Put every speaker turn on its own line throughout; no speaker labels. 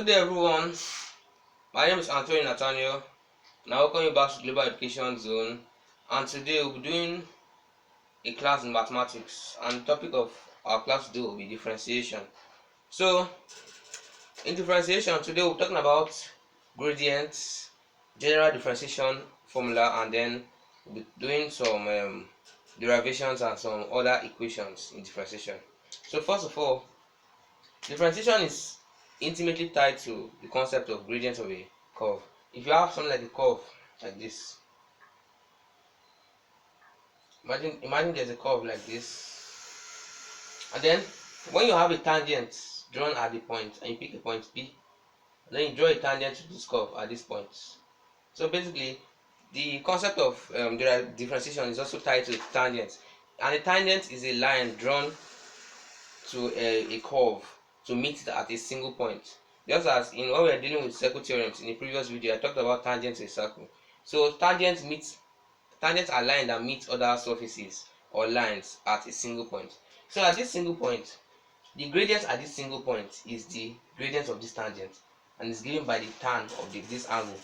Good day everyone, my name is Anthony Nathaniel and I welcome you back to Global Education Zone, and today we'll be doing a class in mathematics, and the topic of our class today will be differentiation. So in differentiation today we'll be talking about gradients, general differentiation formula, and then we'll be doing some derivations and some other equations in differentiation. So first of all, differentiation is intimately tied to the concept of gradient of a curve. If you have something like a curve like this, imagine there's a curve like this, and then when you have a tangent drawn at the point and you pick a point P, then you draw a tangent to this curve at this point. So basically the concept of differentiation is also tied to tangent, and the tangent is a line drawn to a curve to meet it at a single point. Just as in when we are dealing with circle theorems in the previous video, I talked about tangent to a circle. So tangents are lines that meet other surfaces or lines at a single point. So at this single point, the gradient at this single point is the gradient of this tangent, and is given by the tan of this angle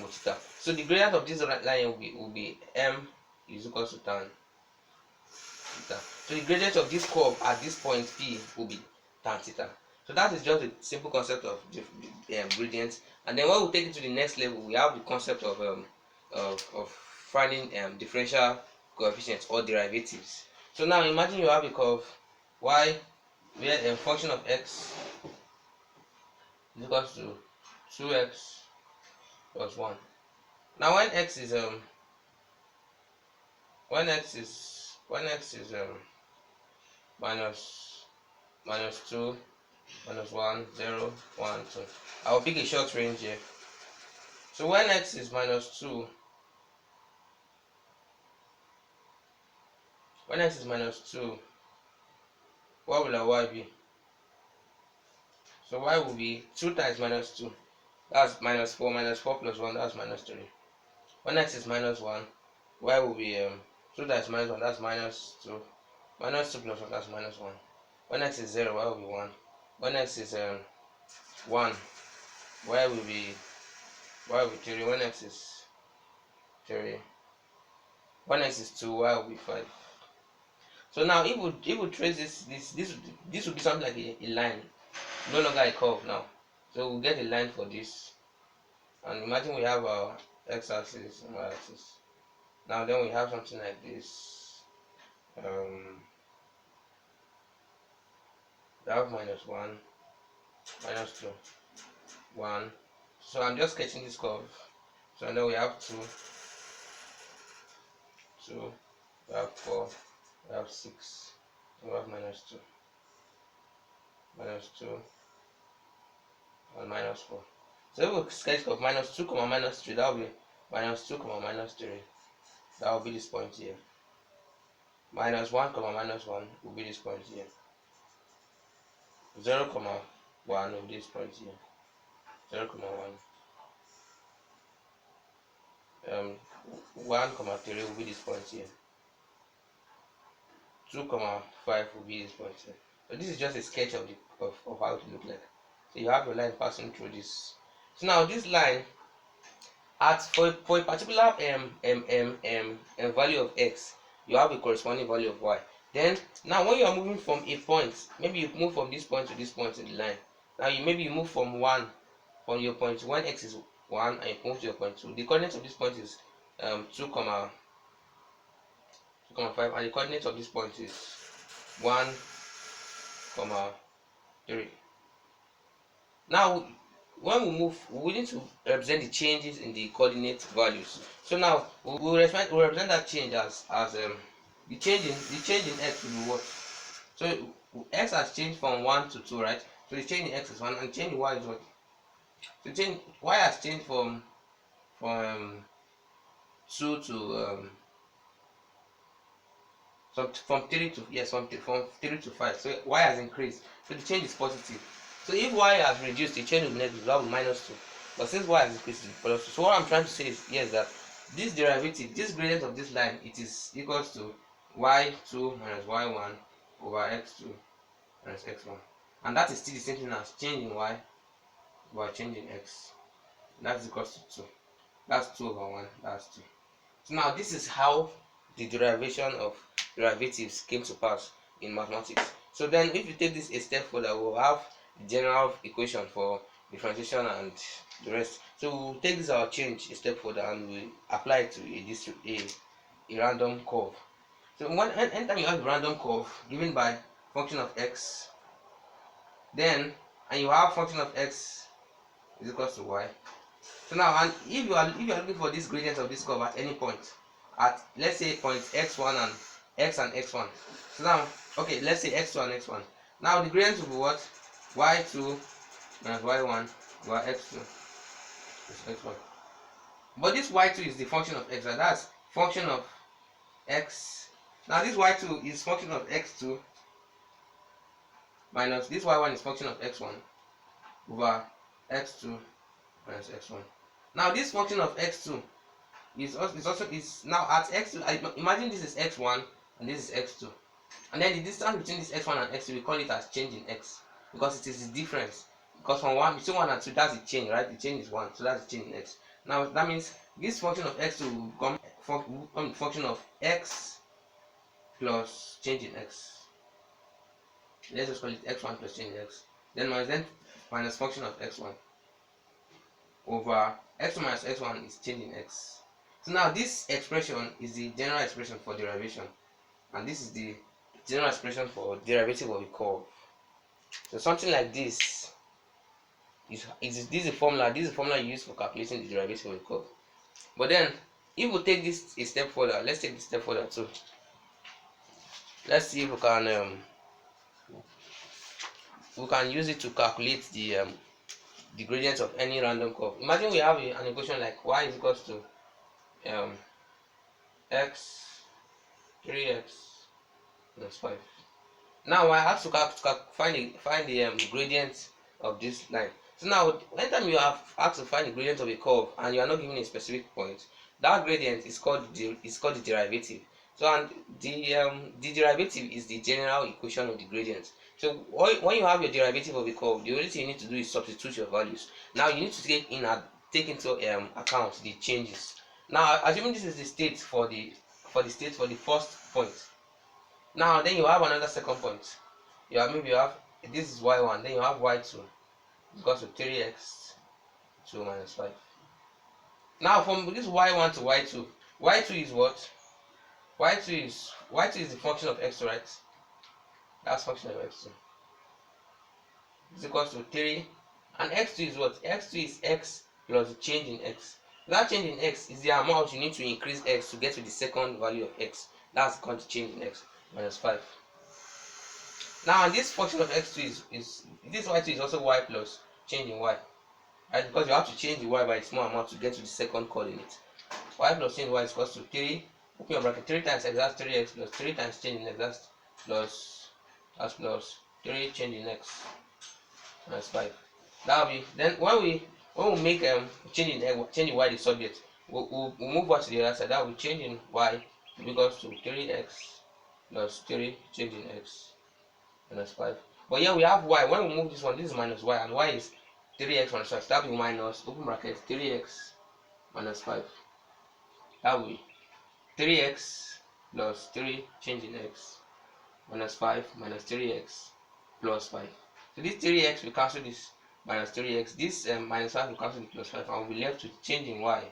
theta. So the gradient of this line will be m is equal to tan theta. So the gradient of this curve at this point P will be tan theta. So that is just a simple concept of gradient. And then when we take it to the next level, we have the concept of finding differential coefficients or derivatives. So now imagine you have a curve y where a function of x is equal to 2x plus 1. Now when x is minus 2, minus 1, 0, 1, 2. I will pick a short range here. So when x is minus 2, what will our y be? So y will be 2 times minus 2. That's minus 4. Minus 4 plus 1, that's minus 3. When x is minus 1, y will be 2 times minus 1, that's minus 2. Minus 2 plus 1, that's minus 1. When x is 0, y will be 1. When x is 1, y will be 3. When x is 3, when x is 2, y will be 5. So now if we trace this would be something like a line, no longer a curve now. So we'll get a line for this, and imagine we have our x-axis and y-axis. Now then we have something like this. We have minus 1, minus 2, 1. So I'm just sketching this curve. So now we have 2, we have 4, we have 6, we have minus 2, and minus 4. So if we sketch of minus 2, minus 3, that will be minus 2, minus 3. That will be this point here. Minus 1, minus 1 will be this point here. 0, 1 will be this point here. 0, 1. 1, 3 will be this point here. 2, 5 will be this point here. So this is just a sketch of how it look like. So you have your line passing through this. So now this line, for a particular value of x, you have a corresponding value of y. Then now when you are moving from a point, maybe you move from this point to this point in the line. Now you move from your point when x is 1, and you move to your point 2. The coordinate of this point is 2, 5, and the coordinate of this point is 1, 3. Now when we move, we need to represent the changes in the coordinate values. So now we will represent that change as the change in x will be what? So x has changed from 1 to 2, right? So the change in x is 1, and change in y is what? So change y has changed from 2 to from 3 to 5. So y has increased, so the change is positive. So if y has reduced, the change will be negative, that will be minus 2. But since y has increased, it will be plus 2. So what I'm trying to say is yes, that this derivative, this gradient of this line, it is equals to y2 minus y1 over x2 minus x1, and that is still the same thing as change in y over changing x. That's equals to 2. That's 2 over 1. That's 2. So now this is how the derivation of derivatives came to pass in mathematics. So then if you take this a step further, we'll have the general equation for differentiation and the rest. So we'll take this our change a step further and we apply it to a random curve. So anytime you have a random curve given by function of x, then and you have function of x is equals to y. So now, and if you are looking for this gradient of this curve at any point, at let's say point x1 and x1. So now, okay, let's say x2 and x1. Now the gradient will be what? Y2 minus y1 over x2 is x1. But this y2 is the function of x, and that's function of x. Now this y2 is function of x2 minus this y1 is function of x1 over x2 minus x1. Now this function of x2 is now at x2. Imagine this is x1 and this is x2, and then the distance between this x1 and x2 we call it as change in x, because it is the difference. Because from between 1 and 2, that's the change, right? The change is 1, so that's the change in x. Now that means this function of x2 will become function of x plus change in x. Let's just call it x1 plus change in x. Then minus function of x1 over x1 minus x1 is change in x. So now this expression is the general expression for derivation, and this is the general expression for derivative of a curve. So something like this is a formula. This is a formula used for calculating the derivative of a curve. But then if we take this a step further, let's take this step further too. Let's see if we can use it to calculate the gradient of any random curve. Imagine we have an equation like y is equals to x 3x plus 5. Now I have to find the gradient of this line. So now anytime you have asked to find the gradient of a curve and you are not given a specific point, that gradient is called the derivative. So and the derivative is the general equation of the gradient. So when you have your derivative of a curve, the only thing you need to do is substitute your values. Now you need to take into account the changes. Now assuming this is the state for the first point. Now then you have another second point. Maybe you have this is y1, then you have y2 equals to 3x 2 minus 5. Now from this y1 to y2 is what? y2 is the function of x, right? That's function of x2. It's equals to 3, and x2 is what? x2 is x plus the change in x. That change in x is the amount you need to increase x to get to the second value of x. That's called the change in x, minus 5. Now this function of x2 is this y2 is also y plus change in y, right? Because you have to change the y by a small amount to get to the second coordinate. Y plus change y is equals to 3, open your bracket, 3 times x, that's 3x, plus 3 times change in x, that's plus 3 change in x minus 5. That will be, then when we make change in y the subject, we'll move y to the other side. That will change in y equals to 3x plus 3 change in x minus 5. But here we have y. When we move this one, this is minus y, and y is 3x minus 5. So that will be minus, open bracket, 3x minus 5. That will be 3x plus 3 change in x minus 5 minus 3x plus 5. So this 3x will cancel this minus 3x. This minus 5 will cancel the plus 5, and we'll be left with change in y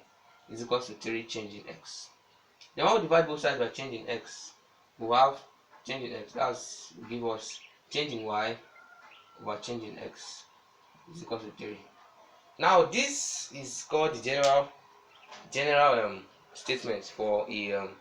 is equals to 3 change in x. Then when we divide both sides by change in x, we'll have change in x. That will give us change in y over change in x is equal to 3. Now this is called the general statement for the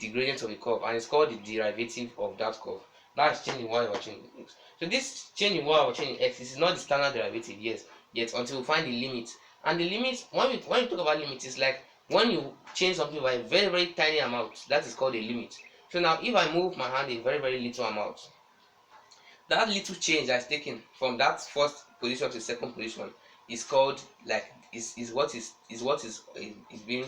gradient of a curve, and it's called the derivative of that curve. That's change in y over change in x. So this change in y over change in x is not the standard derivative yet until we find the limit. And the limit, when you talk about limit, is like when you change something by a very, very tiny amount. That is called a limit. So now if I move my hand a very, very little amount, that little change that's taken from that first position to the second position is called is what is being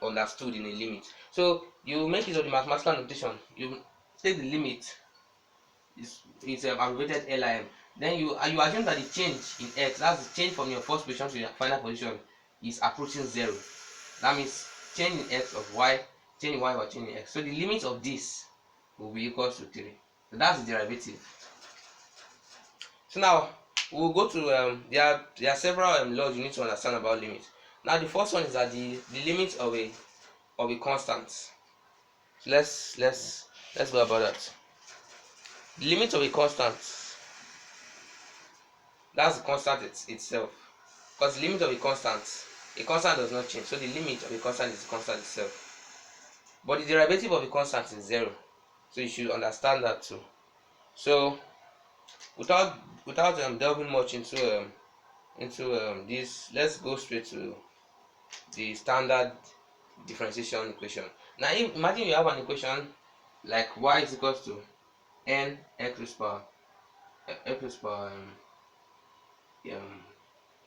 understood in a limit. So you make use of the mathematical notation. You take the limit, it's abbreviated LIM. then you assume that the change in x, that's the change from your first position to your final position, is approaching 0. That means change in x of y, change in y or change in x. So the limit of this will be equals to 3. So that's the derivative. So now we'll go to there are several laws you need to understand about limits. Now the first one is that the limit of a constant. So let's go about that. The limit of a constant, that's the constant itself. Because the limit of a constant does not change. So the limit of a constant is the constant itself. But the derivative of a constant is 0. So you should understand that too. So without delving much into this, let's go straight to the standard differentiation equation. Now imagine you have an equation like y is equals to n x raised power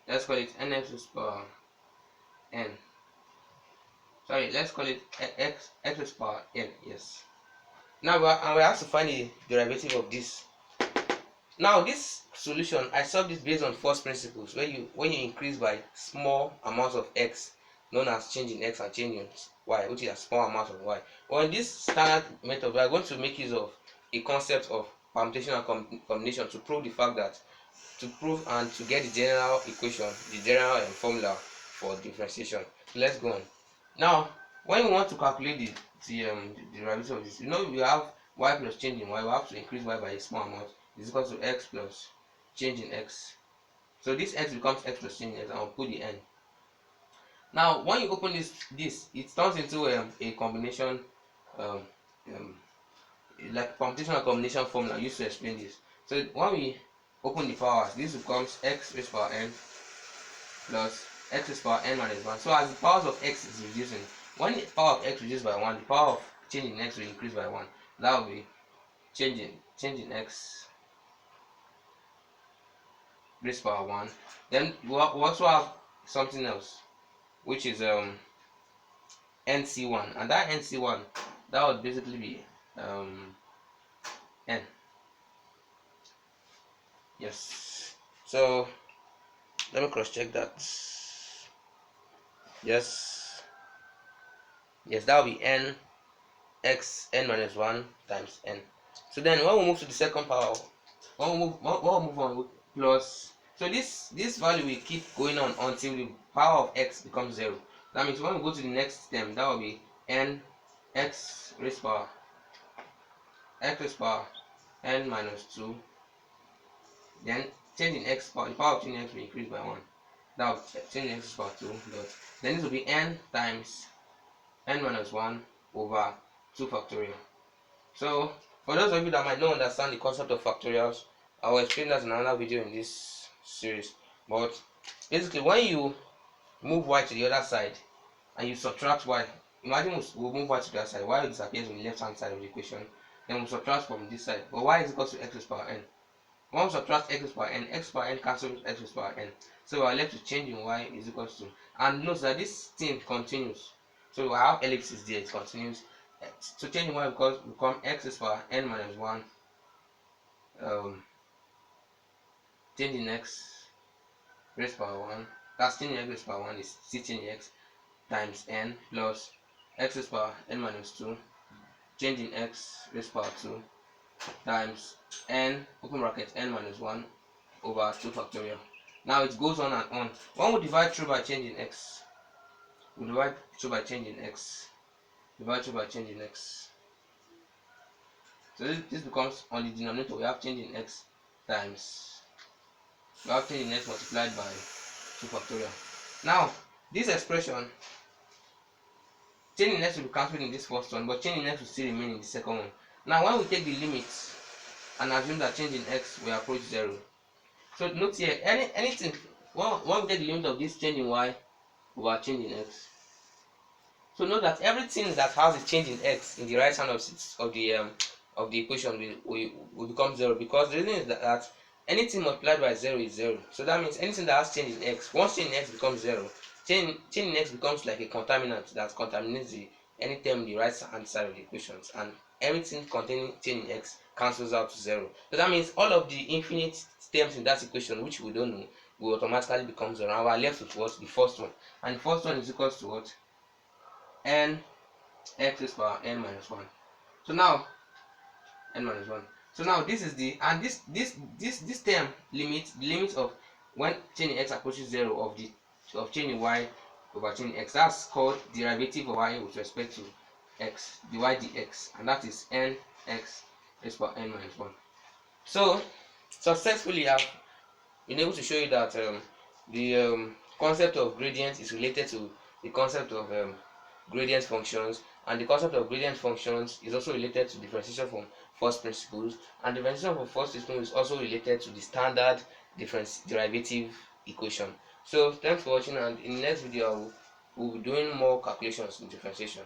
let's call it n x raised power n. Sorry, let's call it x raised power n. Yes. Now we have to find the derivative of this. Now this solution, I solved this based on first principles, when you increase by small amounts of x, known as change in x, and change in y, which is a small amount of y. Well, in this standard method, we are going to make use of a concept of permutation and combination to prove the fact that, and to get the general equation, the general formula for differentiation. So let's go on. Now, when we want to calculate the derivative of this, we have y plus change in y. We have to increase y by a small amount, is equal to x plus change in x. So this x becomes x plus change in x, and we'll put the n. Now when you open this it turns into a combination, like permutation and combination formula used to explain this. So when we open the powers, this becomes x raised power n plus x raised power n minus 1. So as the powers of x is reducing, when the power of x reduces by 1, the power of change in x will increase by 1. That will be change in x raised power 1. Then we also have something else, which is nc1, and that nc1, that would basically be n. Yes. So let me cross check that. Yes, that will be n minus 1 times n. So then when we move to the second power, when we move on with plus, so this value will keep going on until the power of x becomes 0. That means when we go to the next term, that will be n x raised power n minus 2. Then change in x power, the power of change in x will increase by 1. That will change in x power 2. But then this will be n times n minus 1 over 2 factorial. So for those of you that might not understand the concept of factorials, I will explain that in another video in this series. But basically, when you move y to the other side and you subtract y, imagine we'll move y to the other side, y disappears on the left hand side of the equation, then we'll subtract from this side, but y is equal to x raised power n. When we subtract x raised power n, x power n cancels x raised power n, so we are left to change in y is equal to, and note that this thing continues, so I have ellipses there, it continues. So change in y become x raised power n minus 1, change in x raised power 1, that's change in x raised power 1 is still change in x, times n plus x raised power n minus 2, change in x raised power 2, times n open bracket n minus 1 over 2 factorial. Now it goes on and on. When we divide through by change in x, we divide through by change in x, so this becomes, on the denominator we have change in x times, we have change in x multiplied by 2 factorial. Now this expression, change in x will be cancelled in this first one, but change in x will still remain in the second one. Now when we take the limits and assume that change in x will approach 0, so note here, anything when we take the limit of this change in y over change in x, so note that everything that has a change in x in the right hand of the equation will become 0, because the reason is that anything multiplied by 0 is 0. So that means anything that has change in x, once change in x becomes 0, change in x becomes like a contaminant that contaminates any term in the right hand side of the equations, and everything containing change in x cancels out to 0. So that means all of the infinite terms in that equation which we don't know will automatically become 0. And we are left with what? The first one. And the first one is equal to what? N x raised to power n minus 1. So now n minus 1. So now this is the, and this term limit, the limit of when chaining x approaches 0 of chaining y over chaining x, that's called derivative of y with respect to x, dy dx, and that is n x raised to power n minus 1. So successfully I've been able to show you that the concept of gradient is related to the concept of gradient functions, and the concept of gradient functions is also related to differentiation from first principles, and differentiation from first principles is also related to the standard derivative equation. So thanks for watching, and in the next video we'll be doing more calculations in differentiation.